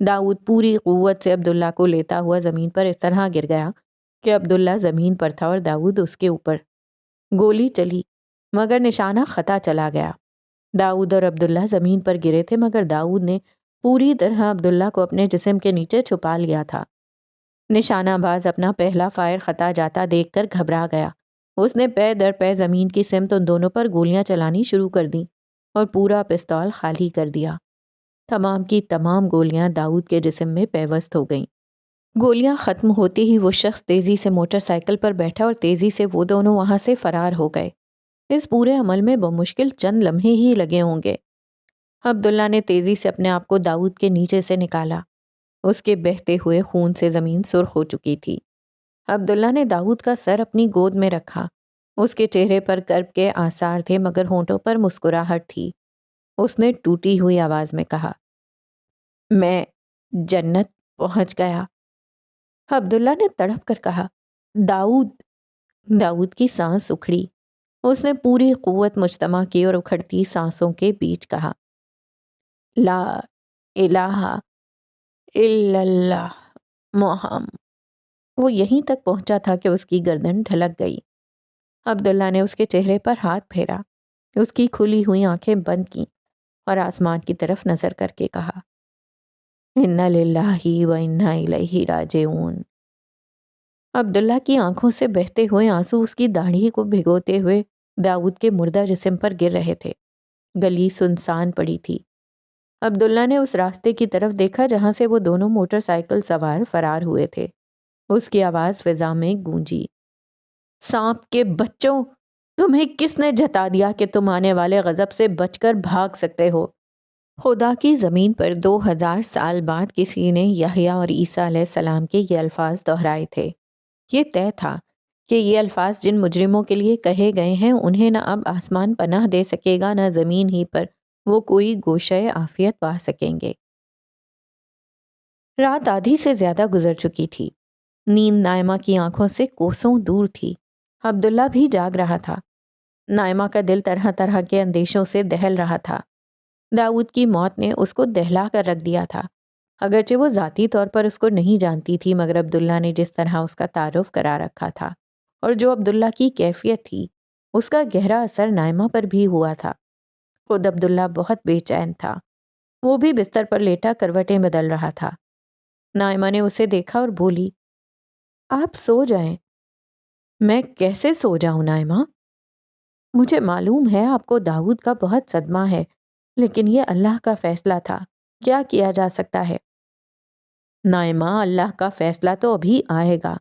داؤد پوری قوت سے عبداللہ کو لیتا ہوا زمین پر اس طرح گر گیا کہ عبداللہ زمین پر تھا اور داؤد اس کے اوپر۔ گولی چلی مگر نشانہ خطا چلا گیا۔ داؤد اور عبداللہ زمین پر گرے تھے مگر داؤد نے پوری طرح عبداللہ کو اپنے جسم کے نیچے چھپا لیا تھا۔ نشانہ باز اپنا پہلا فائر خطا جاتا دیکھ کر گھبرا گیا۔ اس نے پے در پے زمین کی سمت ان دونوں پر گولیاں چلانی شروع کر دیں اور پورا پستول خالی کر دیا۔ تمام کی تمام گولیاں داؤد کے جسم میں پیوست ہو گئیں۔ گولیاں ختم ہوتی ہی وہ شخص تیزی سے موٹر سائیکل پر بیٹھا اور تیزی سے وہ دونوں وہاں سے فرار ہو گئے۔ اس پورے عمل میں بمشکل چند لمحے ہی لگے ہوں گے۔ عبداللہ نے تیزی سے اپنے آپ کو داؤد کے نیچے سے نکالا۔ اس کے بہتے ہوئے خون سے زمین سرخ ہو چکی تھی۔ عبداللہ نے داؤد کا سر اپنی گود میں رکھا۔ اس کے چہرے پر کرب کے آثار تھے مگر ہونٹوں پر مسکراہٹ تھی۔ اس نے ٹوٹی ہوئی آواز میں کہا، میں جنت پہنچ گیا۔ عبداللہ نے تڑپ کر کہا، داؤد۔ داؤد کی سانس اکھڑی۔ اس نے پوری قوت مجتمع کی اور اکھڑتی سانسوں کے بیچ کہا، لا الہ الا اللہ محمد۔ وہ یہیں تک پہنچا تھا کہ اس کی گردن ڈھلک گئی۔ عبداللہ نے اس کے چہرے پر ہاتھ پھیرا، اس کی کھلی ہوئی آنکھیں بند کیں اور آسمان کی طرف نظر کر کے کہا، انا للہ و انا الیہ راجعون۔ عبداللہ کی آنکھوں سے بہتے ہوئے آنسو اس کی داڑھی کو بھگوتے ہوئے داؤد کے مردہ جسم پر گر رہے تھے۔ گلی سنسان پڑی تھی۔ عبداللہ نے اس راستے کی طرف دیکھا جہاں سے وہ دونوں موٹر سائیکل سوار فرار ہوئے تھے۔ اس کی آواز فضا میں گونجی، سانپ کے بچوں، تمہیں کس نے جتا دیا کہ تم آنے والے غضب سے بچ کر بھاگ سکتے ہو؟ خدا کی زمین پر 2000 سال بعد کسی نے یحییٰ اور عیسیٰ علیہ السلام کے یہ الفاظ دہرائے تھے۔ یہ طے تھا کہ یہ الفاظ جن مجرموں کے لیے کہے گئے ہیں انہیں نہ اب آسمان پناہ دے سکے گا نہ زمین ہی پر وہ کوئی گوشۂ عافیت پا سکیں گے۔ رات آدھی سے زیادہ گزر چکی تھی۔ نیند نائمہ کی آنکھوں سے کوسوں دور تھی۔ عبداللہ بھی جاگ رہا تھا۔ نائمہ کا دل طرح طرح کے اندیشوں سے دہل رہا تھا۔ داؤد کی موت نے اس کو دہلا کر رکھ دیا تھا۔ اگرچہ وہ ذاتی طور پر اس کو نہیں جانتی تھی مگر عبداللہ نے جس طرح اس کا تعارف کرا رکھا تھا اور جو عبداللہ کی کیفیت تھی اس کا گہرا اثر نائمہ پر بھی ہوا تھا۔ خود عبداللہ بہت بے چین تھا۔ وہ بھی بستر پر لیٹا کروٹیں بدل رہا تھا۔ نائمہ نے اسے دیکھا اور بولی، آپ سو جائیں۔ میں کیسے سو جاؤں نائمہ؟ مجھے معلوم ہے آپ کو داؤد کا بہت صدمہ ہے لیکن یہ اللہ کا فیصلہ تھا، کیا کیا جا سکتا ہے؟ نائمہ، اللہ کا فیصلہ تو ابھی آئے گا،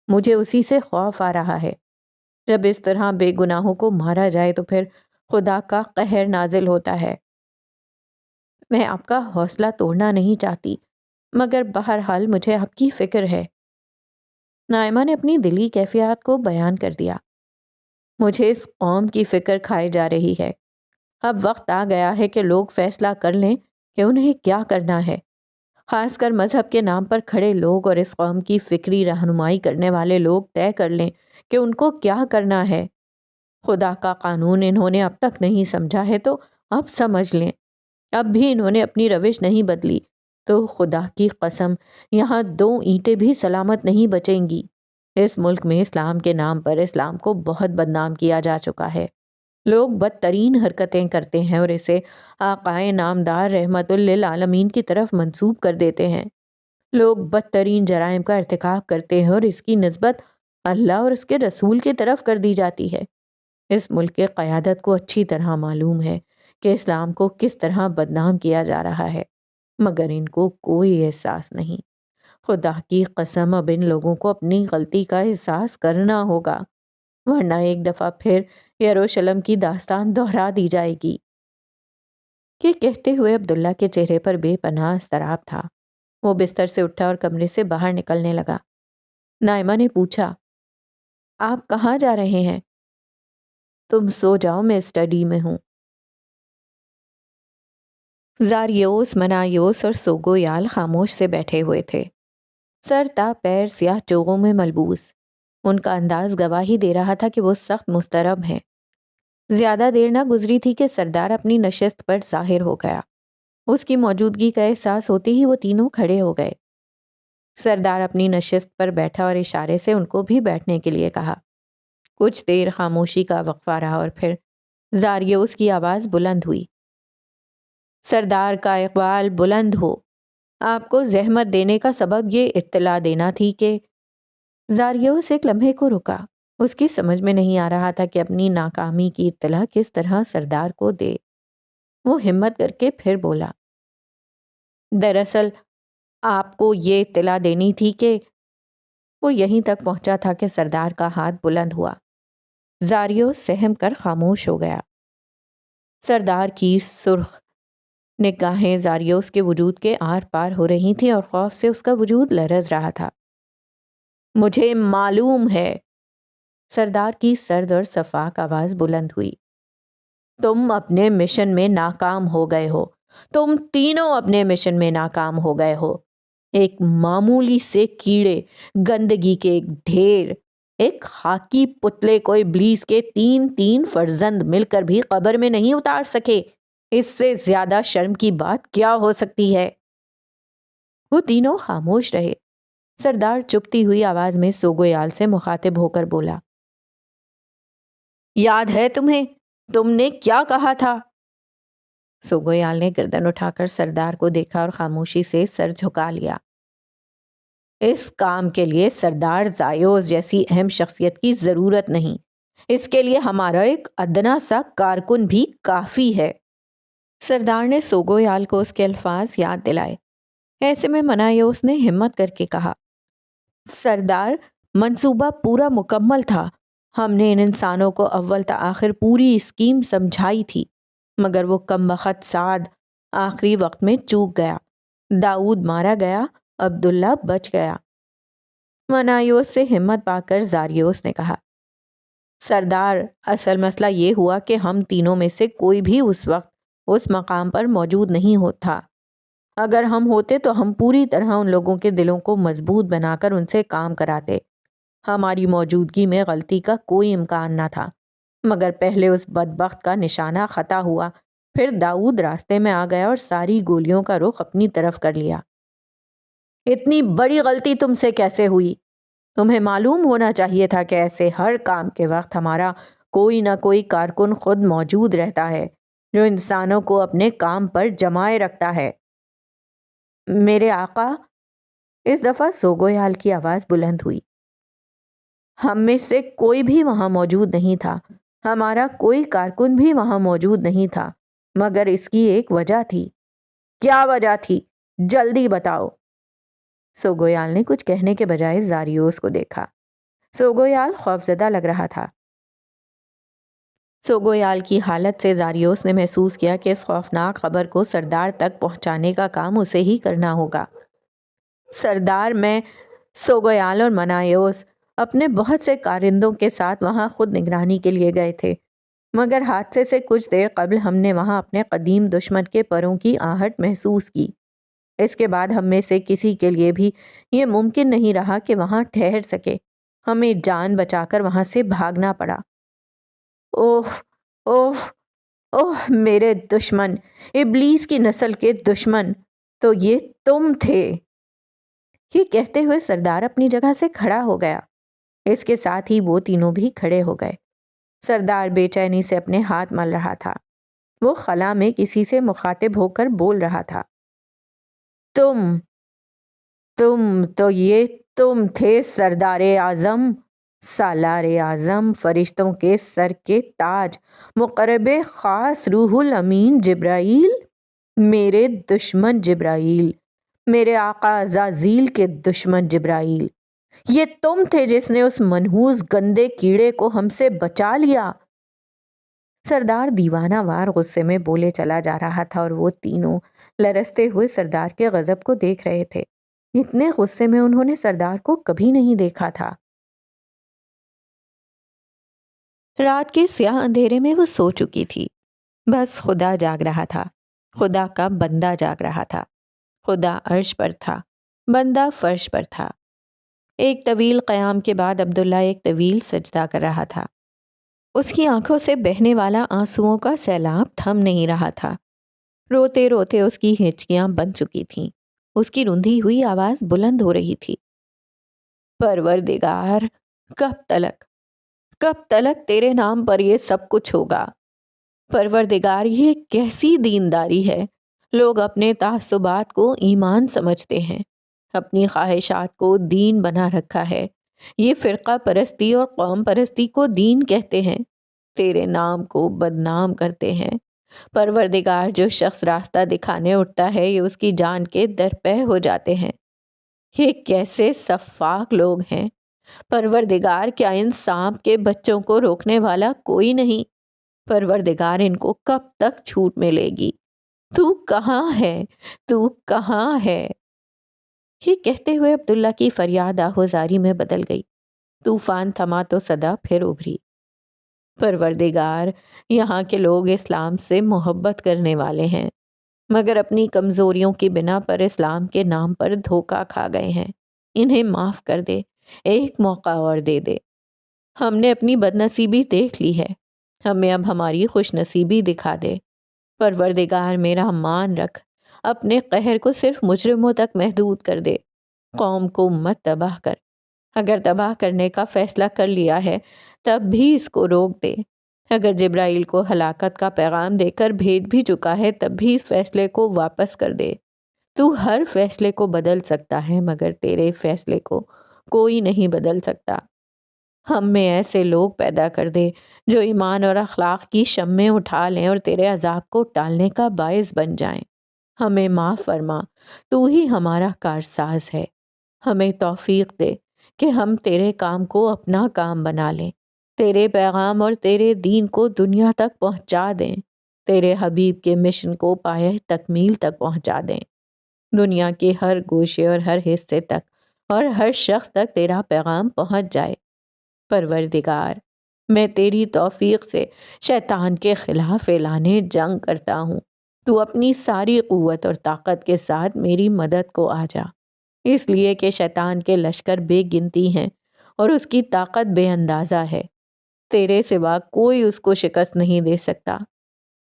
مجھے اسی سے خوف آ رہا ہے۔ جب اس طرح بے گناہوں کو مارا جائے تو پھر خدا کا قہر نازل ہوتا ہے۔ میں آپ کا حوصلہ توڑنا نہیں چاہتی مگر بہرحال مجھے آپ کی فکر ہے۔ نائمہ نے اپنی دلی کیفیات کو بیان کر دیا۔ مجھے اس قوم کی فکر کھائی جا رہی ہے۔ اب وقت آ گیا ہے کہ لوگ فیصلہ کر لیں کہ انہیں کیا کرنا ہے، خاص کر مذہب کے نام پر کھڑے لوگ اور اس قوم کی فکری رہنمائی کرنے والے لوگ طے کر لیں کہ ان کو کیا کرنا ہے۔ خدا کا قانون انہوں نے اب تک نہیں سمجھا ہے تو اب سمجھ لیں۔ اب بھی انہوں نے اپنی روش نہیں بدلی تو خدا کی قسم یہاں 2 اینٹیں بھی سلامت نہیں بچیں گی۔ اس ملک میں اسلام کے نام پر اسلام کو بہت بدنام کیا جا چکا ہے۔ لوگ بدترین حرکتیں کرتے ہیں اور اسے آقائے نامدار رحمت للعالمین کی طرف منسوب کر دیتے ہیں۔ لوگ بدترین جرائم کا ارتکاب کرتے ہیں اور اس کی نسبت اللہ اور اس کے رسول کی طرف کر دی جاتی ہے۔ اس ملک کے قیادت کو اچھی طرح معلوم ہے کہ اسلام کو کس طرح بدنام کیا جا رہا ہے مگر ان کو کوئی احساس نہیں۔ خدا کی قسم اب ان لوگوں کو اپنی غلطی کا احساس کرنا ہوگا ورنہ ایک دفعہ پھر یروشلم کی داستان دہرا دی جائے گی۔ یہ کہتے ہوئے عبداللہ کے چہرے پر بے پناہ اضطراب تھا۔ وہ بستر سے اٹھا اور کمرے سے باہر نکلنے لگا۔ نائمہ نے پوچھا، آپ کہاں جا رہے ہیں؟ تم سو جاؤ، میں اسٹڈی میں ہوں۔ زاریوس، منایوس اور سوگویال خاموش سے بیٹھے ہوئے تھے، سر تا پیر سیاہ چوغوں میں ملبوس۔ ان کا انداز گواہی دے رہا تھا کہ وہ سخت مضطرب ہیں۔ زیادہ دیر نہ گزری تھی کہ سردار اپنی نشست پر ظاہر ہو گیا۔ اس کی موجودگی کا احساس ہوتے ہی وہ تینوں کھڑے ہو گئے۔ سردار اپنی نشست پر بیٹھا اور اشارے سے ان کو بھی بیٹھنے کے لیے کہا۔ کچھ دیر خاموشی کا وقفہ رہا اور پھر زاریوس کی آواز بلند ہوئی۔ سردار کا اقبال بلند ہو، آپ کو زحمت دینے کا سبب یہ اطلاع دینا تھی کہ… زاریوس ایک لمحے کو رکا۔ اس کی سمجھ میں نہیں آ رہا تھا کہ اپنی ناکامی کی اطلاع کس طرح سردار کو دے۔ وہ ہمت کر کے پھر بولا، دراصل آپ کو یہ اطلاع دینی تھی کہ… وہ یہیں تک پہنچا تھا کہ سردار کا ہاتھ بلند ہوا۔ زاریوس سہم کر خاموش ہو گیا۔ سردار کی سرخ نگاہیں زاریوس کے وجود کے آر پار ہو رہی تھیں اور خوف سے اس کا وجود لرز رہا تھا۔ مجھے معلوم ہے، سردار کی سرد اور شفاف آواز بلند ہوئی، تم اپنے مشن میں ناکام ہو گئے ہو۔ تم تینوں اپنے مشن میں ناکام ہو گئے ہو۔ ایک معمولی سے کیڑے، گندگی کے ایک ڈھیر، ایک خاکی پتلے کو ابلیس کے 3 فرزند مل کر بھی قبر میں نہیں اتار سکے۔ اس سے زیادہ شرم کی بات کیا ہو سکتی ہے؟ وہ تینوں خاموش رہے۔ سردار چپتی ہوئی آواز میں سوگویال سے مخاطب ہو کر بولا، یاد ہے تمہیں؟ تم نے کیا کہا تھا؟ سوگویال نے گردن اٹھا کر سردار کو دیکھا اور خاموشی سے سر جھکا لیا۔ اس کام کے لیے سردار زایوس جیسی اہم شخصیت کی ضرورت نہیں۔ اس کے لیے ہمارا ایک ادنا سا کارکن بھی کافی ہے۔ سردار نے سوگویال کو اس کے الفاظ یاد دلائے۔ ایسے میں منایوس نے ہمت کر کے کہا، سردار، منصوبہ پورا مکمل تھا۔ ہم نے ان انسانوں کو اول تا آخر پوری اسکیم سمجھائی تھی، مگر وہ کمبخت سعد آخری وقت میں چوک گیا۔ داؤد مارا گیا، عبداللہ بچ گیا۔ منایوس سے ہمت پا کر زاریوس نے کہا، سردار، اصل مسئلہ یہ ہوا کہ ہم تینوں میں سے کوئی بھی اس وقت اس مقام پر موجود نہیں تھا۔ اگر ہم ہوتے تو ہم پوری طرح ان لوگوں کے دلوں کو مضبوط بنا کر ان سے کام کراتے۔ ہماری موجودگی میں غلطی کا کوئی امکان نہ تھا، مگر پہلے اس بدبخت کا نشانہ خطا ہوا، پھر داؤد راستے میں آ گیا اور ساری گولیوں کا رخ اپنی طرف کر لیا۔ اتنی بڑی غلطی تم سے کیسے ہوئی؟ تمہیں معلوم ہونا چاہیے تھا کہ ایسے ہر کام کے وقت ہمارا کوئی نہ کوئی کارکن خود موجود رہتا ہے، جو انسانوں کو اپنے کام پر جمائے رکھتا ہے۔ میرے آقا، اس دفعہ سوگویال کی آواز بلند ہوئی، ہم میں سے کوئی بھی وہاں موجود نہیں تھا، ہمارا کوئی کارکن بھی وہاں موجود نہیں تھا، مگر اس کی ایک وجہ تھی۔ کیا وجہ تھی؟ جلدی بتاؤ۔ سوگویال نے کچھ کہنے کے بجائے زاریوس کو دیکھا۔ سوگویال خوفزدہ لگ رہا تھا۔ سوگویال کی حالت سے زاریوس نے محسوس کیا کہ اس خوفناک خبر کو سردار تک پہنچانے کا کام اسے ہی کرنا ہوگا۔ سردار، میں… سوگویال اور منایوس اپنے بہت سے کارندوں کے ساتھ وہاں خود نگرانی کے لیے گئے تھے، مگر حادثے سے کچھ دیر قبل ہم نے وہاں اپنے قدیم دشمن کے پروں کی آہٹ محسوس کی۔ اس کے بعد ہم میں سے کسی کے لیے بھی یہ ممکن نہیں رہا کہ وہاں ٹھہر سکے۔ ہمیں جان بچا کر وہاں سے بھاگنا پڑا۔ اوہ اوہ اوہ، میرے دشمن، ابلیس کی نسل کے دشمن، تو یہ تم تھے۔ یہ کہتے ہوئے سردار اپنی جگہ سے کھڑا ہو گیا۔ اس کے ساتھ ہی وہ تینوں بھی کھڑے ہو گئے۔ سردار بے چینی سے اپنے ہاتھ مل رہا تھا۔ وہ خلا میں کسی سے مخاطب ہو کر بول رہا تھا، تم تو یہ تم تھے سردار اعظم، سالار اعظم، فرشتوں کے سر کے تاج، مقرب خاص روح الامین جبرائیل، میرے دشمن جبرائیل، میرے آقا عزازیل کے دشمن جبرائیل۔ یہ تم تھے جس نے اس منحوس گندے کیڑے کو ہم سے بچا لیا۔ سردار دیوانہ وار غصے میں بولے چلا جا رہا تھا اور وہ تینوں لرزتے ہوئے سردار کے غضب کو دیکھ رہے تھے۔ اتنے غصے میں انہوں نے سردار کو کبھی نہیں دیکھا تھا۔ رات کے سیاہ اندھیرے میں وہ سو چکی تھی۔ بس خدا جاگ رہا تھا، خدا کا بندہ جاگ رہا تھا۔ خدا عرش پر تھا، بندہ فرش پر تھا۔ ایک طویل قیام کے بعد عبداللہ ایک طویل سجدہ کر رہا تھا۔ اس کی آنکھوں سے بہنے والا آنسوؤں کا سیلاب تھم نہیں رہا تھا۔ روتے روتے اس کی ہچکیاں بن چکی تھیں، اس کی رندھی ہوئی آواز بلند ہو رہی تھی۔ پروردگار، کب تلک تیرے نام پر یہ سب کچھ ہوگا؟ پروردگار، یہ کیسی دینداری ہے؟ لوگ اپنے تعصبات کو ایمان سمجھتے ہیں، اپنی خواہشات کو دین بنا رکھا ہے۔ یہ فرقہ پرستی اور قوم پرستی کو دین کہتے ہیں، تیرے نام کو بدنام کرتے ہیں۔ پروردگار، جو شخص راستہ دکھانے اٹھتا ہے یہ اس کی جان کے درپے ہو جاتے ہیں۔ یہ کیسے سفاک لوگ ہیں؟ پروردگار، کیا ان سانپ کے بچوں کو روکنے والا کوئی نہیں؟ پروردگار، ان کو کب تک چھوٹ ملے گی؟ تو کہاں ہے؟ تو کہاں ہے؟ یہ کہتے ہوئے عبداللہ کی فریاد آہوزاری میں بدل گئی۔ طوفان تھما تو صدا پھر ابھری۔ پروردگار، یہاں کے لوگ اسلام سے محبت کرنے والے ہیں، مگر اپنی کمزوریوں کی بنا پر اسلام کے نام پر دھوکہ کھا گئے ہیں۔ انہیں معاف کر دے، ایک موقع اور دے دے۔ ہم نے اپنی بدنصیبی دیکھ لی ہے، ہمیں اب ہماری خوش نصیبی دکھا دے۔ پروردگار، میرا مان رکھ، اپنے قہر کو صرف مجرموں تک محدود کر دے، قوم کو مت تباہ کر۔ اگر تباہ کرنے کا فیصلہ کر لیا ہے تب بھی اس کو روک دے۔ اگر جبرائیل کو ہلاکت کا پیغام دے کر بھیج بھی چکا ہے تب بھی اس فیصلے کو واپس کر دے۔ تو ہر فیصلے کو بدل سکتا ہے مگر تیرے فیصلے کو کوئی نہیں بدل سکتا۔ ہم میں ایسے لوگ پیدا کر دے جو ایمان اور اخلاق کی شمعیں اٹھا لیں اور تیرے عذاب کو ٹالنے کا باعث بن جائیں۔ ہمیں معاف فرما، تو ہی ہمارا کارساز ہے۔ ہمیں توفیق دے کہ ہم تیرے کام کو اپنا کام بنا لیں، تیرے پیغام اور تیرے دین کو دنیا تک پہنچا دیں، تیرے حبیب کے مشن کو پایہ تکمیل تک پہنچا دیں۔ دنیا کے ہر گوشے اور ہر حصے تک اور ہر شخص تک تیرا پیغام پہنچ جائے۔ پروردگار، میں تیری توفیق سے شیطان کے خلاف اعلانے جنگ کرتا ہوں۔ تو اپنی ساری قوت اور طاقت کے ساتھ میری مدد کو آ جا، اس لیے کہ شیطان کے لشکر بے گنتی ہیں اور اس کی طاقت بے اندازہ ہے۔ تیرے سوا کوئی اس کو شکست نہیں دے سکتا۔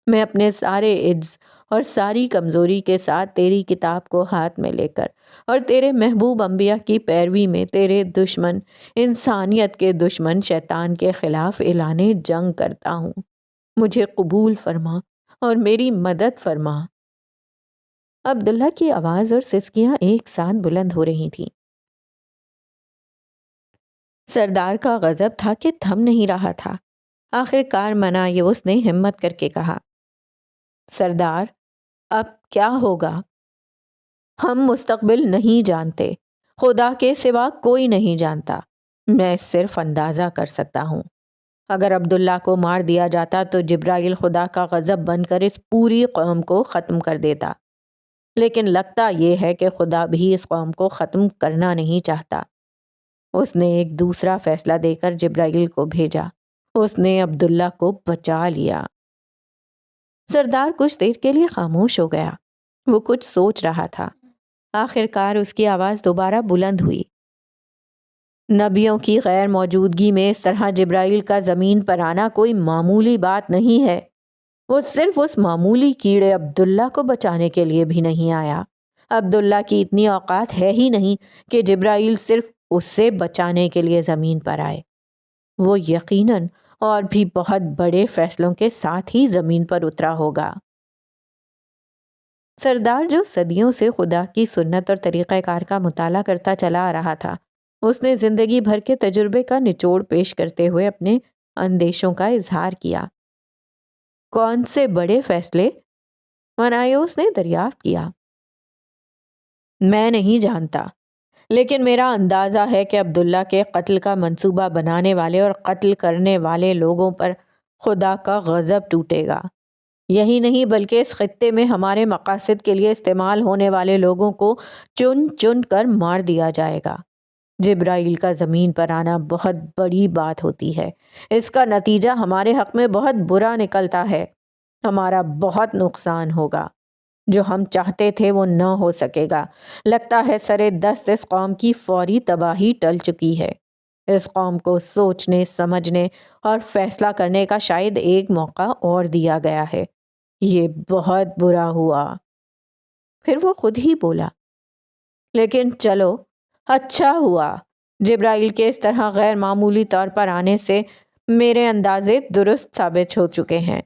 میں اپنے سارے عجز اور ساری کمزوری کے ساتھ تیری کتاب کو ہاتھ میں لے کر اور تیرے محبوب انبیاء کی پیروی میں تیرے دشمن، انسانیت کے دشمن شیطان کے خلاف اعلان جنگ کرتا ہوں۔ مجھے قبول فرما اور میری مدد فرما۔ عبداللہ کی آواز اور سسکیاں ایک ساتھ بلند ہو رہی تھیں۔ سردار کا غضب تھا کہ تھم نہیں رہا تھا۔ آخر کار منایوس نے ہمت کر کے کہا، سردار، اب کیا ہوگا؟ ہم مستقبل نہیں جانتے، خدا کے سوا کوئی نہیں جانتا۔ میں صرف اندازہ کر سکتا ہوں۔ اگر عبداللہ کو مار دیا جاتا تو جبرائیل خدا کا غضب بن کر اس پوری قوم کو ختم کر دیتا، لیکن لگتا یہ ہے کہ خدا بھی اس قوم کو ختم کرنا نہیں چاہتا۔ اس نے ایک دوسرا فیصلہ دے کر جبرائیل کو بھیجا، اس نے عبداللہ کو بچا لیا۔ سردار کچھ دیر کے لیے خاموش ہو گیا، وہ کچھ سوچ رہا تھا۔ آخر کار اس کی آواز دوبارہ بلند ہوئی، نبیوں کی غیر موجودگی میں اس طرح جبرائیل کا زمین پر آنا کوئی معمولی بات نہیں ہے۔ وہ صرف اس معمولی کیڑے عبداللہ کو بچانے کے لیے بھی نہیں آیا۔ عبداللہ کی اتنی اوقات ہے ہی نہیں کہ جبرائیل صرف اس سے بچانے کے لیے زمین پر آئے۔ وہ یقیناً اور بھی بہت بڑے فیصلوں کے ساتھ ہی زمین پر اترا ہوگا۔ سردار جو صدیوں سے خدا کی سنت اور طریقہ کار کا مطالعہ کرتا چلا آ رہا تھا، اس نے زندگی بھر کے تجربے کا نچوڑ پیش کرتے ہوئے اپنے اندیشوں کا اظہار کیا۔ کون سے بڑے فیصلے؟ منایوس نے دریافت کیا۔ میں نہیں جانتا، لیکن میرا اندازہ ہے کہ عبداللہ کے قتل کا منصوبہ بنانے والے اور قتل کرنے والے لوگوں پر خدا کا غضب ٹوٹے گا۔ یہی نہیں بلکہ اس خطے میں ہمارے مقاصد کے لیے استعمال ہونے والے لوگوں کو چن چن کر مار دیا جائے گا۔ جبرائیل کا زمین پر آنا بہت بڑی بات ہوتی ہے، اس کا نتیجہ ہمارے حق میں بہت برا نکلتا ہے، ہمارا بہت نقصان ہوگا، جو ہم چاہتے تھے وہ نہ ہو سکے گا۔ لگتا ہے سرے دست اس قوم کی فوری تباہی ٹل چکی ہے۔ اس قوم کو سوچنے، سمجھنے اور فیصلہ کرنے کا شاید ایک موقع اور دیا گیا ہے۔ یہ بہت برا ہوا۔ پھر وہ خود ہی بولا، لیکن چلو اچھا ہوا، جبرائیل کے اس طرح غیر معمولی طور پر آنے سے میرے اندازے درست ثابت ہو چکے ہیں۔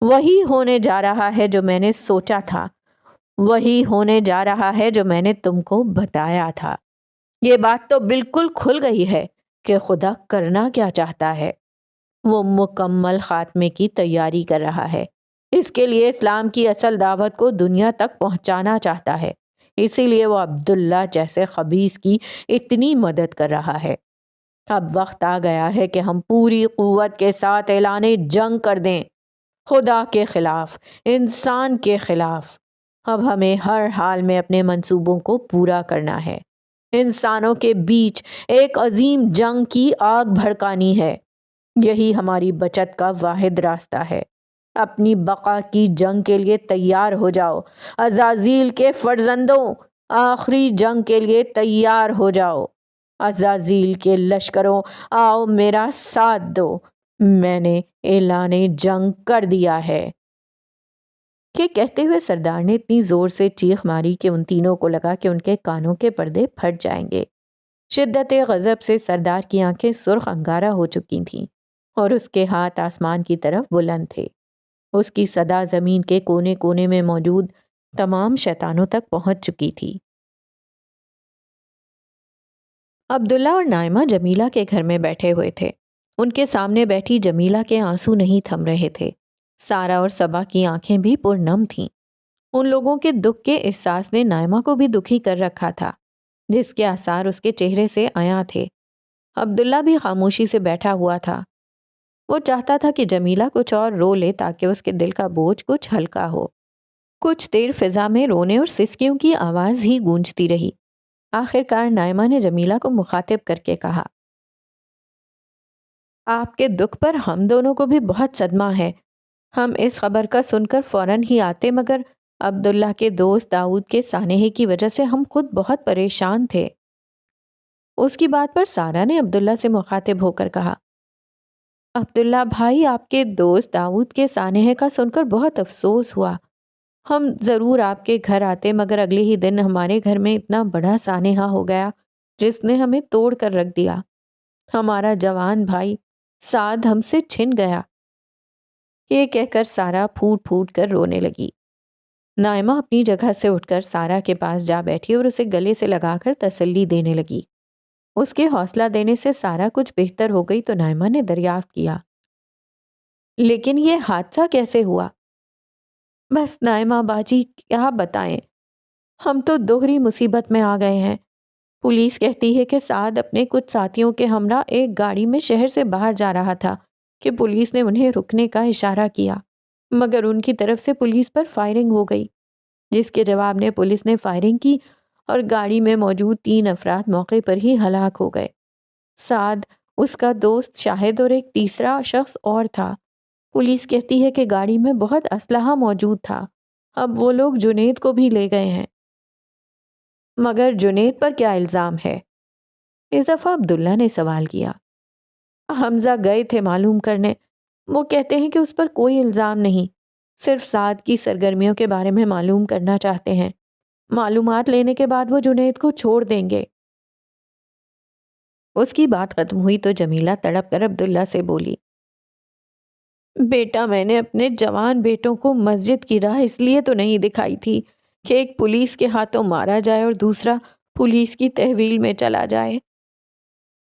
وہی ہونے جا رہا ہے جو میں نے سوچا تھا، وہی ہونے جا رہا ہے جو میں نے تم کو بتایا تھا۔ یہ بات تو بالکل کھل گئی ہے کہ خدا کرنا کیا چاہتا ہے۔ وہ مکمل خاتمے کی تیاری کر رہا ہے۔ اس کے لیے اسلام کی اصل دعوت کو دنیا تک پہنچانا چاہتا ہے۔ اسی لیے وہ عبداللہ جیسے خبیث کی اتنی مدد کر رہا ہے۔ اب وقت آ گیا ہے کہ ہم پوری قوت کے ساتھ اعلان جنگ کر دیں، خدا کے خلاف، انسان کے خلاف۔ اب ہمیں ہر حال میں اپنے منصوبوں کو پورا کرنا ہے۔ انسانوں کے بیچ ایک عظیم جنگ کی آگ بھڑکانی ہے۔ یہی ہماری بچت کا واحد راستہ ہے۔ اپنی بقا کی جنگ کے لیے تیار ہو جاؤ، عزازیل کے فرزندوں، آخری جنگ کے لیے تیار ہو جاؤ۔ عزازیل کے لشکروں، آؤ میرا ساتھ دو، میں نے اعلان جنگ کر دیا ہے۔ کہ کہتے ہوئے سردار نے اتنی زور سے چیخ ماری کہ ان تینوں کو لگا کہ ان کے کانوں کے پردے پھٹ جائیں گے۔ شدت غضب سے سردار کی آنکھیں سرخ انگارہ ہو چکی تھیں اور اس کے ہاتھ آسمان کی طرف بلند تھے۔ اس کی صدا زمین کے کونے کونے میں موجود تمام شیطانوں تک پہنچ چکی تھی۔ عبداللہ اور نائمہ جمیلہ کے گھر میں بیٹھے ہوئے تھے۔ ان کے سامنے بیٹھی جمیلہ کے آنسو نہیں تھم رہے تھے۔ سارا اور صبا کی آنکھیں بھی پرنم تھیں۔ ان لوگوں کے دکھ کے احساس نے نائمہ کو بھی دکھی کر رکھا تھا، جس کے آثار اس کے چہرے سے عیاں تھے۔ عبداللہ بھی خاموشی سے بیٹھا ہوا تھا۔ وہ چاہتا تھا کہ جمیلہ کچھ اور رو لے تاکہ اس کے دل کا بوجھ کچھ ہلکا ہو۔ کچھ دیر فضا میں رونے اور سسکیوں کی آواز ہی گونجتی رہی۔ آخر کار نائمہ نے جمیلہ کو مخاطب کر کے کہا، آپ کے دکھ پر ہم دونوں کو بھی بہت صدمہ ہے۔ ہم اس خبر کا سن کر فوراً ہی آتے، مگر عبداللہ کے دوست داؤد کے سانحے کی وجہ سے ہم خود بہت پریشان تھے۔ اس کی بات پر سارا نے عبداللہ سے مخاطب ہو کر کہا، عبداللہ بھائی، آپ کے دوست داؤد کے سانحے کا سن کر بہت افسوس ہوا۔ ہم ضرور آپ کے گھر آتے، مگر اگلے ہی دن ہمارے گھر میں اتنا بڑا سانحہ ہو گیا جس نے ہمیں توڑ کر رکھ دیا۔ ہمارا جوان بھائی سعد ہم سے چھن گیا۔ یہ کہہ کر سارا پھوٹ پھوٹ کر رونے لگی۔ نائمہ اپنی جگہ سے اٹھ کر سارا کے پاس جا بیٹھی اور اسے گلے سے لگا کر تسلی دینے لگی۔ اس کے حوصلہ دینے سے سارا کچھ بہتر ہو گئی تو نائمہ نے دریافت کیا، لیکن یہ حادثہ کیسے ہوا؟ بس نائمہ باجی کیا بتائیں، ہم تو دوہری مصیبت میں آ گئے ہیں۔ پولیس کہتی ہے کہ سعد اپنے کچھ ساتھیوں کے ہمراہ ایک گاڑی میں شہر سے باہر جا رہا تھا کہ پولیس نے انہیں رکنے کا اشارہ کیا، مگر ان کی طرف سے پولیس پر فائرنگ ہو گئی، جس کے جواب میں پولیس نے فائرنگ کی اور گاڑی میں موجود 3 افراد موقع پر ہی ہلاک ہو گئے۔ سعد، اس کا دوست شاہد اور ایک تیسرا شخص اور تھا۔ پولیس کہتی ہے کہ گاڑی میں بہت اسلحہ موجود تھا۔ اب وہ لوگ جنید کو بھی لے گئے ہیں۔ مگر جنید پر کیا الزام ہے؟ اس دفعہ عبداللہ نے سوال کیا۔ حمزہ گئے تھے معلوم کرنے، وہ کہتے ہیں کہ اس پر کوئی الزام نہیں، صرف سعد کی سرگرمیوں کے بارے میں معلوم کرنا چاہتے ہیں۔ معلومات لینے کے بعد وہ جنید کو چھوڑ دیں گے۔ اس کی بات ختم ہوئی تو جمیلہ تڑپ کر عبداللہ سے بولی، بیٹا، میں نے اپنے جوان بیٹوں کو مسجد کی راہ اس لیے تو نہیں دکھائی تھی کہ ایک پولیس کے ہاتھوں مارا جائے اور دوسرا پولیس کی تحویل میں چلا جائے۔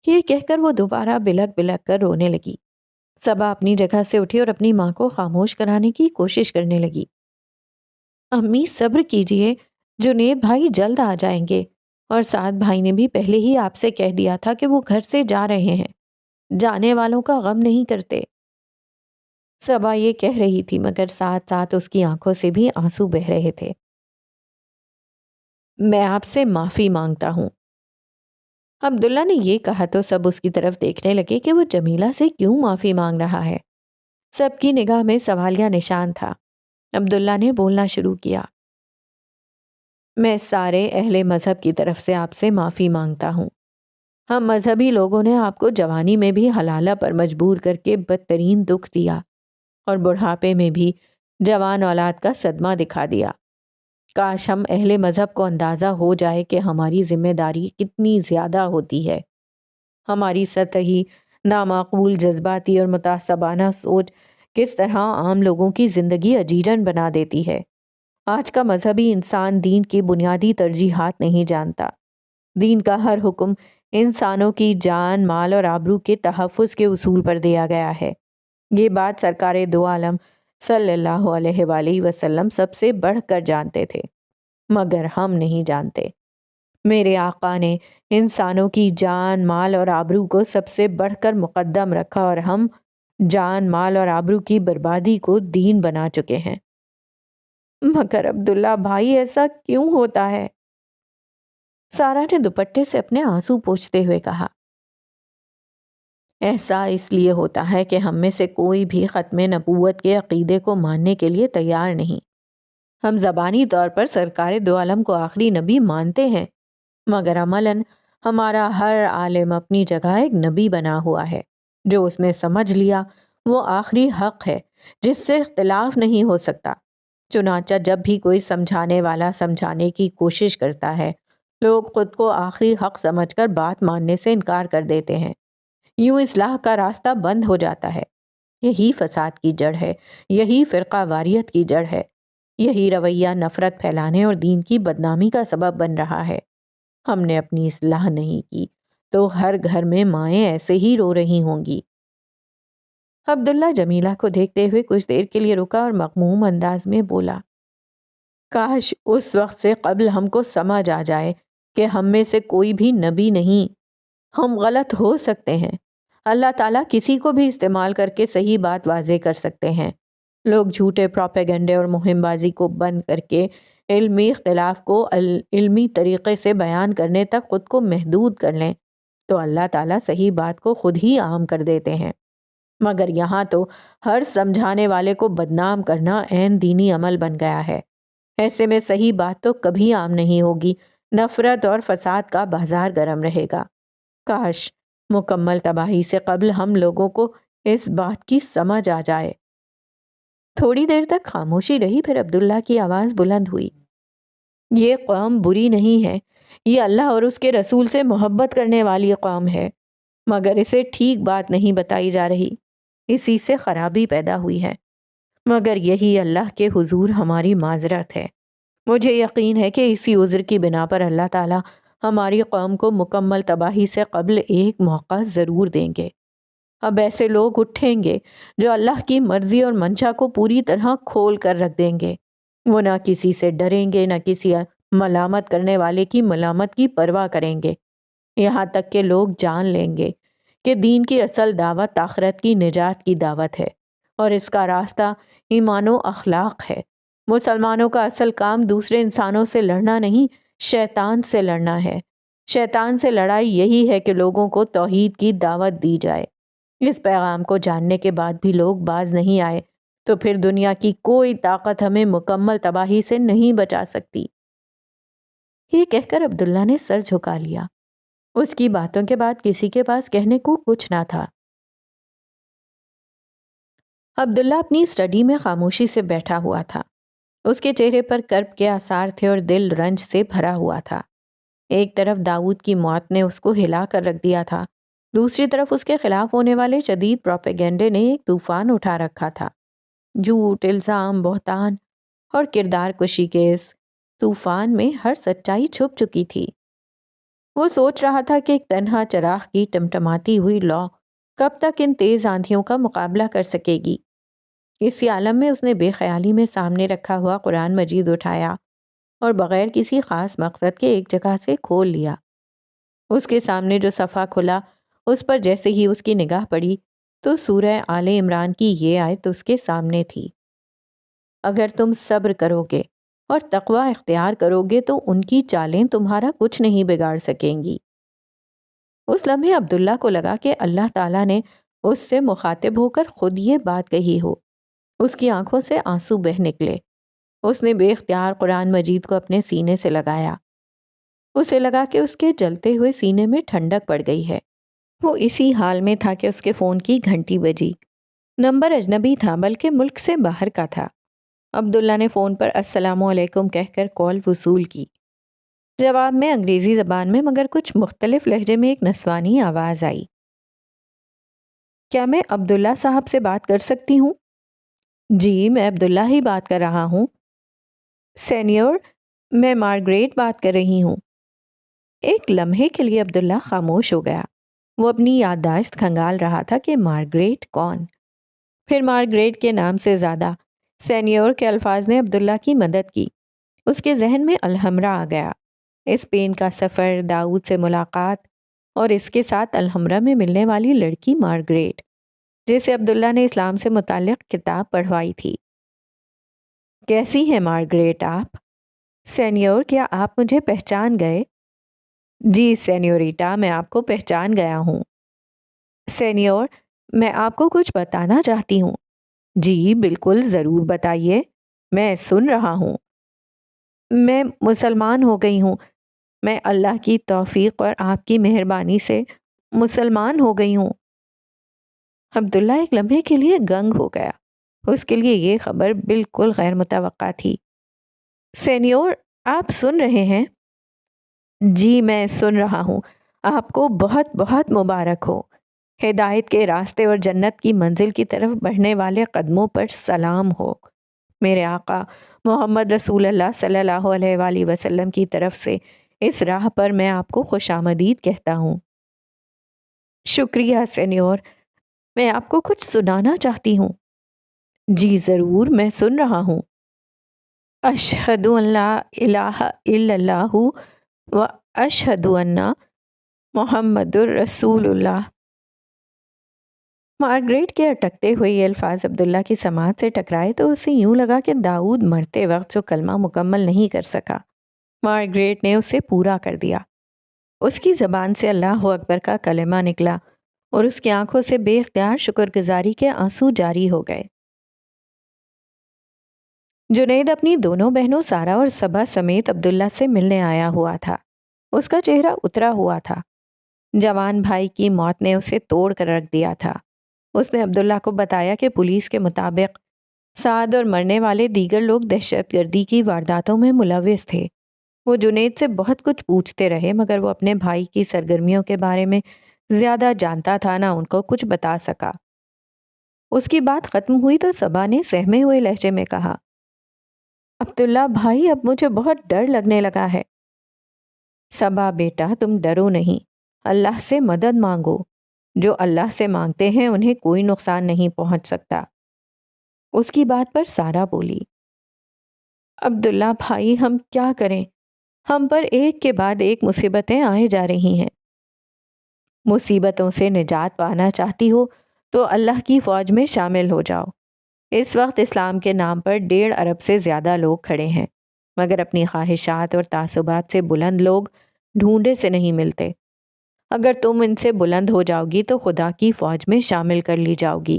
یہ کہہ کر وہ دوبارہ بلک بلک کر رونے لگی۔ صبا اپنی جگہ سے اٹھی اور اپنی ماں کو خاموش کرانے کی کوشش کرنے لگی۔ امی صبر کیجئے، جنید بھائی جلد آ جائیں گے، اور سعد بھائی نے بھی پہلے ہی آپ سے کہہ دیا تھا کہ وہ گھر سے جا رہے ہیں، جانے والوں کا غم نہیں کرتے۔ صبا یہ کہہ رہی تھی مگر ساتھ ساتھ اس کی آنکھوں سے بھی آنسو بہہ رہے تھے۔ میں آپ سے معافی مانگتا ہوں۔ عبداللہ نے یہ کہا تو سب اس کی طرف دیکھنے لگے کہ وہ جمیلہ سے کیوں معافی مانگ رہا ہے۔ سب کی نگاہ میں سوالیہ نشان تھا۔ عبداللہ نے بولنا شروع کیا، میں سارے اہل مذہب کی طرف سے آپ سے معافی مانگتا ہوں۔ ہم مذہبی لوگوں نے آپ کو جوانی میں بھی حلالہ پر مجبور کر کے بدترین دکھ دیا، اور بڑھاپے میں بھی جوان اولاد کا صدمہ دکھا دیا۔ کاش ہم اہل مذہب کو اندازہ ہو جائے کہ ہماری ذمہ داری کتنی زیادہ ہوتی ہے۔ ہماری سطحی، نامعقول، جذباتی اور متعصبانہ سوچ کس طرح عام لوگوں کی زندگی اجیرن بنا دیتی ہے۔ آج کا مذہبی انسان دین کی بنیادی ترجیحات نہیں جانتا۔ دین کا ہر حکم انسانوں کی جان، مال اور آبرو کے تحفظ کے اصول پر دیا گیا ہے۔ یہ بات سرکار دو عالم صلی اللہ علیہ وآلہ وسلم سب سے بڑھ کر جانتے تھے، مگر ہم نہیں جانتے۔ میرے آقا نے انسانوں کی جان، مال اور آبرو کو سب سے بڑھ کر مقدم رکھا، اور ہم جان، مال اور آبرو کی بربادی کو دین بنا چکے ہیں۔ مگر عبداللہ بھائی، ایسا کیوں ہوتا ہے؟ سارا نے دوپٹے سے اپنے آنسو پوچھتے ہوئے کہا۔ ایسا اس لیے ہوتا ہے کہ ہم میں سے کوئی بھی ختم نبوت کے عقیدے کو ماننے کے لیے تیار نہیں۔ ہم زبانی طور پر سرکار دو عالم کو آخری نبی مانتے ہیں، مگر عملاً ہمارا ہر عالم اپنی جگہ ایک نبی بنا ہوا ہے۔ جو اس نے سمجھ لیا وہ آخری حق ہے، جس سے اختلاف نہیں ہو سکتا۔ چنانچہ جب بھی کوئی سمجھانے والا سمجھانے کی کوشش کرتا ہے، لوگ خود کو آخری حق سمجھ کر بات ماننے سے انکار کر دیتے ہیں۔ یوں اصلاح کا راستہ بند ہو جاتا ہے۔ یہی فساد کی جڑ ہے، یہی فرقہ واریت کی جڑ ہے، یہی رویہ نفرت پھیلانے اور دین کی بدنامی کا سبب بن رہا ہے۔ ہم نے اپنی اصلاح نہیں کی تو ہر گھر میں مائیں ایسے ہی رو رہی ہوں گی۔ عبداللہ جمیلہ کو دیکھتے ہوئے کچھ دیر کے لیے رکا اور مغموم انداز میں بولا، کاش اس وقت سے قبل ہم کو سمجھ آ جائے کہ ہم میں سے کوئی بھی نبی نہیں۔ ہم غلط ہو سکتے ہیں، اللہ تعالیٰ کسی کو بھی استعمال کر کے صحیح بات واضح کر سکتے ہیں۔ لوگ جھوٹے پروپیگنڈے اور مہم بازی کو بند کر کے علمی اختلاف کو علمی طریقے سے بیان کرنے تک خود کو محدود کر لیں تو اللہ تعالیٰ صحیح بات کو خود ہی عام کر دیتے ہیں۔ مگر یہاں تو ہر سمجھانے والے کو بدنام کرنا عین دینی عمل بن گیا ہے۔ ایسے میں صحیح بات تو کبھی عام نہیں ہوگی، نفرت اور فساد کا بازار گرم رہے گا۔ کاش مکمل تباہی سے قبل ہم لوگوں کو اس بات کی سمجھ آ جائے۔ تھوڑی دیر تک خاموشی رہی، پھر عبداللہ کی آواز بلند ہوئی، یہ قوم بری نہیں ہے، یہ اللہ اور اس کے رسول سے محبت کرنے والی قوم ہے، مگر اسے ٹھیک بات نہیں بتائی جا رہی، اسی سے خرابی پیدا ہوئی ہے۔ مگر یہی اللہ کے حضور ہماری معذرت ہے۔ مجھے یقین ہے کہ اسی عذر کی بنا پر اللہ تعالیٰ ہماری قوم کو مکمل تباہی سے قبل ایک موقع ضرور دیں گے۔ اب ایسے لوگ اٹھیں گے جو اللہ کی مرضی اور منشا کو پوری طرح کھول کر رکھ دیں گے۔ وہ نہ کسی سے ڈریں گے، نہ کسی ملامت کرنے والے کی ملامت کی پرواہ کریں گے، یہاں تک کہ لوگ جان لیں گے کہ دین کی اصل دعوت آخرت کی نجات کی دعوت ہے، اور اس کا راستہ ایمان و اخلاق ہے۔ مسلمانوں کا اصل کام دوسرے انسانوں سے لڑنا نہیں، شیطان سے لڑنا ہے۔ شیطان سے لڑائی یہی ہے کہ لوگوں کو توحید کی دعوت دی جائے۔ اس پیغام کو جاننے کے بعد بھی لوگ باز نہیں آئے تو پھر دنیا کی کوئی طاقت ہمیں مکمل تباہی سے نہیں بچا سکتی۔ یہ کہہ کر عبداللہ نے سر جھکا لیا۔ اس کی باتوں کے بعد کسی کے پاس کہنے کو کچھ نہ تھا۔ عبداللہ اپنی اسٹڈی میں خاموشی سے بیٹھا ہوا تھا۔ اس کے چہرے پر کرب کے آثار تھے اور دل رنج سے بھرا ہوا تھا۔ ایک طرف داؤد کی موت نے اس کو ہلا کر رکھ دیا تھا، دوسری طرف اس کے خلاف ہونے والے شدید پروپیگنڈے نے ایک طوفان اٹھا رکھا تھا۔ جھوٹ، الزام، بہتان اور کردار کشی کے اس طوفان میں ہر سچائی چھپ چکی تھی۔ وہ سوچ رہا تھا کہ ایک تنہا چراغ کی ٹمٹماتی ہوئی لو کب تک ان تیز آندھیوں کا مقابلہ کر سکے گی۔ اسی عالم میں اس نے بے خیالی میں سامنے رکھا ہوا قرآن مجید اٹھایا اور بغیر کسی خاص مقصد کے ایک جگہ سے کھول لیا۔ اس کے سامنے جو صفحہ کھلا، اس پر جیسے ہی اس کی نگاہ پڑی تو سورہ آل عمران کی یہ آیت اس کے سامنے تھی، اگر تم صبر کرو گے اور تقوی اختیار کرو گے تو ان کی چالیں تمہارا کچھ نہیں بگاڑ سکیں گی۔ اس لمحے عبداللہ کو لگا کہ اللہ تعالیٰ نے اس سے مخاطب ہو کر خود یہ بات کہی ہو۔ اس کی آنکھوں سے آنسو بہہ نکلے۔ اس نے بے اختیار قرآن مجید کو اپنے سینے سے لگایا۔ اسے لگا کہ اس کے جلتے ہوئے سینے میں ٹھنڈک پڑ گئی ہے۔ وہ اسی حال میں تھا کہ اس کے فون کی گھنٹی بجی۔ نمبر اجنبی تھا، بلکہ ملک سے باہر کا تھا۔ عبداللہ نے فون پر السلام علیکم کہہ کر کال وصول کی۔ جواب میں انگریزی زبان میں مگر کچھ مختلف لہجے میں ایک نسوانی آواز آئی۔ کیا میں عبداللہ صاحب سے بات کر سکتی ہوں؟ جی، میں عبداللہ ہی بات کر رہا ہوں۔ سینیور، میں مارگریٹ بات کر رہی ہوں۔ ایک لمحے کے لیے عبداللہ خاموش ہو گیا۔ وہ اپنی یادداشت کھنگال رہا تھا کہ مارگریٹ کون؟ پھر مارگریٹ کے نام سے زیادہ سینیور کے الفاظ نے عبداللہ کی مدد کی۔ اس کے ذہن میں الحمرا آ گیا۔ اسپین کا سفر، داؤد سے ملاقات اور اس کے ساتھ الحمرا میں ملنے والی لڑکی مارگریٹ، جسے عبداللہ نے اسلام سے متعلق کتاب پڑھوائی تھی۔ کیسی ہیں مارگریٹ آپ؟ سینیور، کیا آپ مجھے پہچان گئے؟ جی سینیوریٹا، میں آپ کو پہچان گیا ہوں۔ سینیور، میں آپ کو کچھ بتانا چاہتی ہوں۔ جی بالکل، ضرور بتائیے، میں سن رہا ہوں۔ میں مسلمان ہو گئی ہوں۔ میں اللہ کی توفیق اور آپ کی مہربانی سے مسلمان ہو گئی ہوں۔ عبداللہ ایک لمحے کے لیے گنگ ہو گیا۔ اس کے لیے یہ خبر بالکل غیر متوقع تھی۔ سینیور، آپ سن رہے ہیں؟ جی میں سن رہا ہوں۔ آپ کو بہت بہت مبارک ہو۔ ہدایت کے راستے اور جنت کی منزل کی طرف بڑھنے والے قدموں پر سلام ہو۔ میرے آقا محمد رسول اللہ صلی اللہ علیہ وآلہ وسلم کی طرف سے اس راہ پر میں آپ کو خوش آمدید کہتا ہوں۔ شکریہ سینیور، میں آپ کو کچھ سنانا چاہتی ہوں۔ جی ضرور، میں سن رہا ہوں۔ اشہد ان لا الہ الا اللہ و اشہد ان محمد الرسول اللہ۔ مارگریٹ کے اٹکتے ہوئے یہ الفاظ عبداللہ کی سماعت سے ٹکرائے تو اسے یوں لگا کہ داؤد مرتے وقت جو کلمہ مکمل نہیں کر سکا، مارگریٹ نے اسے پورا کر دیا۔ اس کی زبان سے اللہ اکبر کا کلمہ نکلا اور اس کی آنکھوں سے بے اختیار شکر گزاری کے آنسو جاری ہو گئے۔ جنید اپنی دونوں بہنوں سارا اور صبا سمیت عبداللہ سے ملنے آیا ہوا تھا۔ اس کا چہرہ اترا ہوا تھا۔ جوان بھائی کی موت نے اسے توڑ کر رکھ دیا تھا۔ اس نے عبداللہ کو بتایا کہ پولیس کے مطابق سعد اور مرنے والے دیگر لوگ دہشت گردی کی وارداتوں میں ملوث تھے۔ وہ جنید سے بہت کچھ پوچھتے رہے مگر وہ اپنے بھائی کی سرگرمیوں کے بارے میں زیادہ جانتا تھا، نہ ان کو کچھ بتا سکا۔ اس کی بات ختم ہوئی تو صبا نے سہمے ہوئے لہجے میں کہا، عبداللہ بھائی اب مجھے بہت ڈر لگنے لگا ہے۔ صبا بیٹا، تم ڈرو نہیں، اللہ سے مدد مانگو۔ جو اللہ سے مانگتے ہیں انہیں کوئی نقصان نہیں پہنچ سکتا۔ اس کی بات پر سارا بولی، عبداللہ بھائی ہم کیا کریں؟ ہم پر ایک کے بعد ایک مصیبتیں آئے جا رہی ہیں۔ مصیبتوں سے نجات پانا چاہتی ہو تو اللہ کی فوج میں شامل ہو جاؤ۔ اس وقت اسلام کے نام پر 1.5 ارب سے زیادہ لوگ کھڑے ہیں، مگر اپنی خواہشات اور تعصبات سے بلند لوگ ڈھونڈے سے نہیں ملتے۔ اگر تم ان سے بلند ہو جاؤ گی تو خدا کی فوج میں شامل کر لی جاؤ گی۔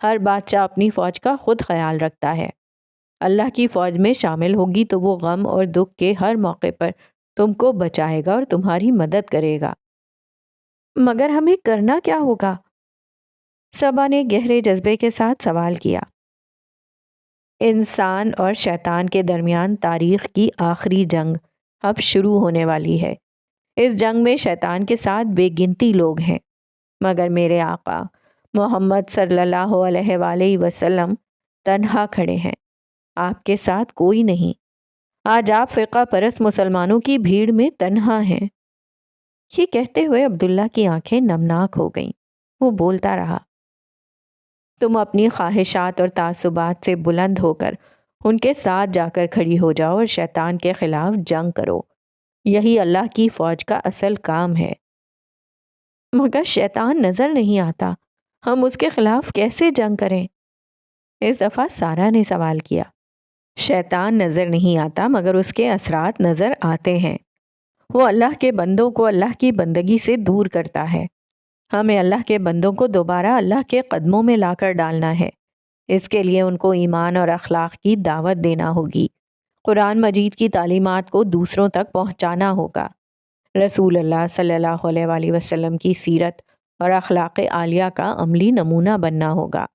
ہر بادشاہ اپنی فوج کا خود خیال رکھتا ہے۔ اللہ کی فوج میں شامل ہوگی تو وہ غم اور دکھ کے ہر موقع پر تم کو بچائے گا اور تمہاری مدد کرے گا۔ مگر ہمیں کرنا کیا ہوگا؟ صبا نے گہرے جذبے کے ساتھ سوال کیا۔ انسان اور شیطان کے درمیان تاریخ کی آخری جنگ اب شروع ہونے والی ہے۔ اس جنگ میں شیطان کے ساتھ بے گنتی لوگ ہیں، مگر میرے آقا محمد صلی اللہ علیہ وآلہ وسلم تنہا کھڑے ہیں، آپ کے ساتھ کوئی نہیں۔ آج آپ فرقہ پرست مسلمانوں کی بھیڑ میں تنہا ہیں۔ یہ کہتے ہوئے عبداللہ کی آنکھیں نمناک ہو گئیں۔ وہ بولتا رہا، تم اپنی خواہشات اور تعصبات سے بلند ہو کر ان کے ساتھ جا کر کھڑی ہو جاؤ اور شیطان کے خلاف جنگ کرو۔ یہی اللہ کی فوج کا اصل کام ہے۔ مگر شیطان نظر نہیں آتا، ہم اس کے خلاف کیسے جنگ کریں؟ اس دفعہ سارا نے سوال کیا۔ شیطان نظر نہیں آتا مگر اس کے اثرات نظر آتے ہیں۔ وہ اللہ کے بندوں کو اللہ کی بندگی سے دور کرتا ہے۔ ہمیں اللہ کے بندوں کو دوبارہ اللہ کے قدموں میں لا کر ڈالنا ہے۔ اس کے لیے ان کو ایمان اور اخلاق کی دعوت دینا ہوگی۔ قرآن مجید کی تعلیمات کو دوسروں تک پہنچانا ہوگا۔ رسول اللہ صلی اللہ علیہ وآلہ وسلم کی سیرت اور اخلاق عالیہ کا عملی نمونہ بننا ہوگا۔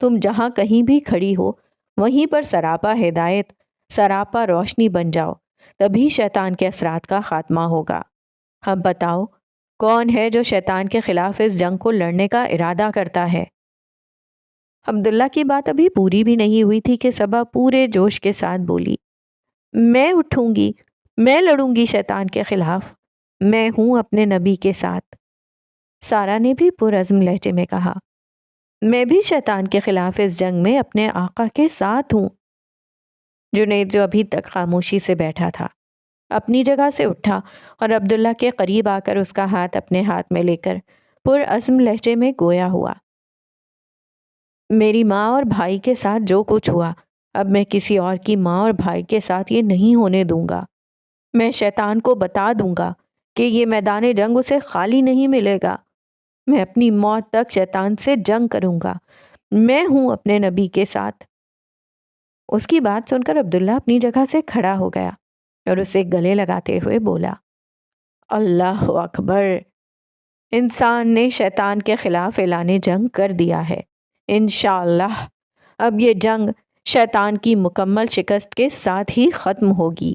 تم جہاں کہیں بھی کھڑی ہو وہیں پر سراپا ہدایت، سراپا روشنی بن جاؤ، تبھی شیطان کے اثرات کا خاتمہ ہوگا۔ اب بتاؤ، کون ہے جو شیطان کے خلاف اس جنگ کو لڑنے کا ارادہ کرتا ہے؟ عبداللہ کی بات ابھی پوری بھی نہیں ہوئی تھی کہ صبا پورے جوش کے ساتھ بولی، میں اٹھوں گی، میں لڑوں گی شیطان کے خلاف، میں ہوں اپنے نبی کے ساتھ۔ سارا نے بھی پرعزم لہجے میں کہا، میں بھی شیطان کے خلاف اس جنگ میں اپنے آقا کے ساتھ ہوں۔ جنید جو ابھی تک خاموشی سے بیٹھا تھا، اپنی جگہ سے اٹھا اور عبداللہ کے قریب آ کر اس کا ہاتھ اپنے ہاتھ میں لے کر پرعزم لہجے میں گویا ہوا، میری ماں اور بھائی کے ساتھ جو کچھ ہوا، اب میں کسی اور کی ماں اور بھائی کے ساتھ یہ نہیں ہونے دوں گا۔ میں شیطان کو بتا دوں گا کہ یہ میدان جنگ اسے خالی نہیں ملے گا۔ میں اپنی موت تک شیطان سے جنگ کروں گا، میں ہوں اپنے نبی کے ساتھ۔ اس کی بات سن کر عبداللہ اپنی جگہ سے کھڑا ہو گیا اور اسے گلے لگاتے ہوئے بولا، اللہ اکبر! انسان نے شیطان کے خلاف اعلان جنگ کر دیا ہے۔ انشاءاللہ اب یہ جنگ شیطان کی مکمل شکست کے ساتھ ہی ختم ہوگی۔